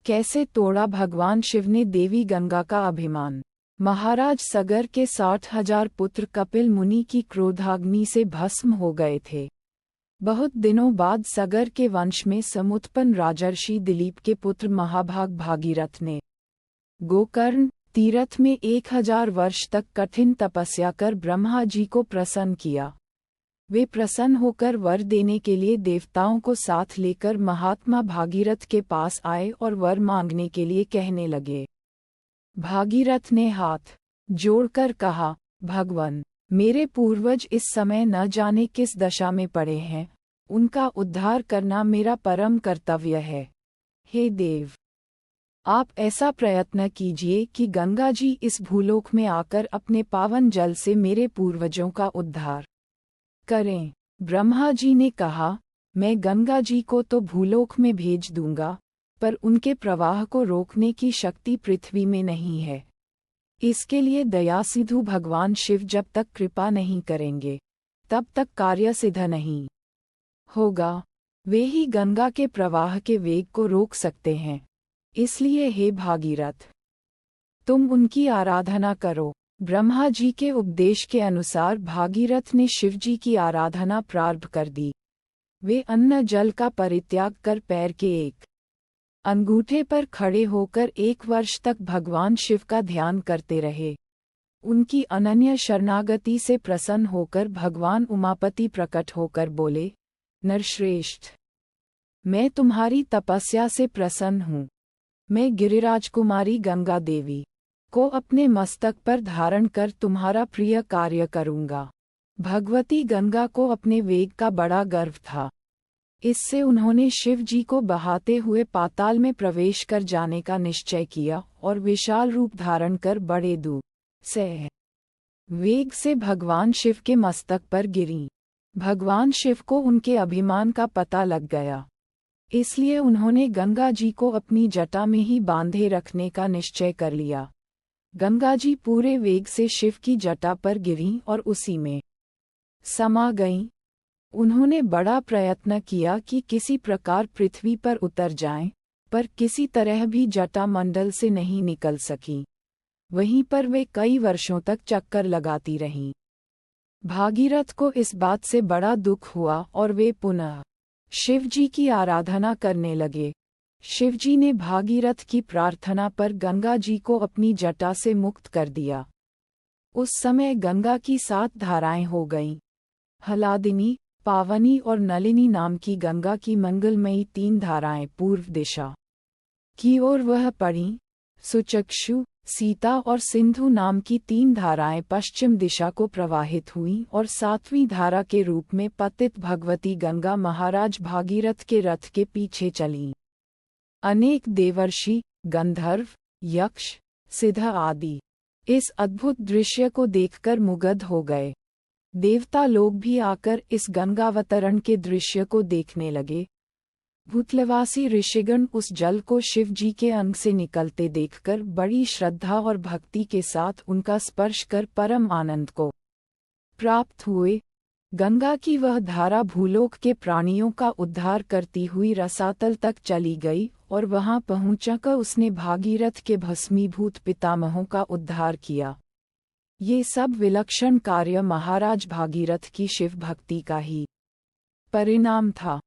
कैसे तोड़ा भगवान शिव ने देवी गंगा का अभिमान। महाराज सगर के 60,000 पुत्र कपिल मुनि की क्रोधाग्नि से भस्म हो गए थे। बहुत दिनों बाद सगर के वंश में समुत्पन्न राजर्षि दिलीप के पुत्र महाभाग भागीरथ ने गोकर्ण तीर्थ में 1000 वर्ष तक कठिन तपस्या कर ब्रह्मा जी को प्रसन्न किया। वे प्रसन्न होकर वर देने के लिए देवताओं को साथ लेकर महात्मा भागीरथ के पास आए और वर मांगने के लिए कहने लगे। भागीरथ ने हाथ जोड़कर कहा, भगवान, मेरे पूर्वज इस समय न जाने किस दशा में पड़े हैं, उनका उद्धार करना मेरा परम कर्तव्य है। हे देव, आप ऐसा प्रयत्न कीजिए कि गंगा जी इस भूलोक में आकर अपने पावन जल से मेरे पूर्वजों का उद्धार करें। ब्रह्मा जी ने कहा, मैं गंगा जी को तो भूलोक में भेज दूंगा, पर उनके प्रवाह को रोकने की शक्ति पृथ्वी में नहीं है। इसके लिए दयासिधु भगवान शिव जब तक कृपा नहीं करेंगे, तब तक कार्य सिद्ध नहीं होगा। वे ही गंगा के प्रवाह के वेग को रोक सकते हैं। इसलिए हे भागीरथ, तुम उनकी आराधना करो। ब्रह्मा जी के उपदेश के अनुसार भागीरथ ने शिव जी की आराधना प्रारंभ कर दी। वे अन्न जल का परित्याग कर पैर के एक अंगूठे पर खड़े होकर 1 वर्ष तक भगवान शिव का ध्यान करते रहे। उनकी अनन्य शरणागति से प्रसन्न होकर भगवान उमापति प्रकट होकर बोले, नरश्रेष्ठ, मैं तुम्हारी तपस्या से प्रसन्न हूँ। मैं गिरिराज कुमारी गंगा देवी को अपने मस्तक पर धारण कर तुम्हारा प्रिय कार्य करूँगा। भगवती गंगा को अपने वेग का बड़ा गर्व था। इससे उन्होंने शिव जी को बहाते हुए पाताल में प्रवेश कर जाने का निश्चय किया और विशाल रूप धारण कर बड़े दूर से वेग से भगवान शिव के मस्तक पर गिरीं। भगवान शिव को उनके अभिमान का पता लग गया, इसलिए उन्होंने गंगा जी को अपनी जटा में ही बांधे रखने का निश्चय कर लिया। गंगा जी पूरे वेग से शिव की जटा पर गिरीं और उसी में समा गईं। उन्होंने बड़ा प्रयत्न किया कि किसी प्रकार पृथ्वी पर उतर जाएं, पर किसी तरह भी जटा मंडल से नहीं निकल सकीं। वहीं पर वे कई वर्षों तक चक्कर लगाती रहीं। भागीरथ को इस बात से बड़ा दुख हुआ और वे पुनः शिव जी की आराधना करने लगे। शिव जी ने भागीरथ की प्रार्थना पर गंगा जी को अपनी जटा से मुक्त कर दिया। उस समय गंगा की 7 धाराएं हो गईं। हलादिनी, पावनी और नलिनी नाम की गंगा की मंगलमयी 3 धाराएं पूर्व दिशा की ओर वह पड़ीं। सुचक्षु, सीता और सिंधु नाम की 3 धाराएं पश्चिम दिशा को प्रवाहित हुईं और 7वीं धारा के रूप में पतित भगवती गंगा महाराज भागीरथ के रथ के पीछे चलीं। अनेक देवर्षि, गंधर्व, यक्ष, सिद्ध आदि इस अद्भुत दृश्य को देखकर मुग्ध हो गए। देवता लोग भी आकर इस गंगावतरण के दृश्य को देखने लगे। भूतलवासी ऋषिगण उस जल को शिव जी के अंग से निकलते देखकर बड़ी श्रद्धा और भक्ति के साथ उनका स्पर्श कर परम आनंद को प्राप्त हुए। गंगा की वह धारा भूलोक के प्राणियों का उद्धार करती हुई रसातल तक चली गई और वहां पहुंचकर उसने भागीरथ के भस्मीभूत पितामहों का उद्धार किया। ये सब विलक्षण कार्य महाराज भागीरथ की शिव भक्ति का ही परिणाम था।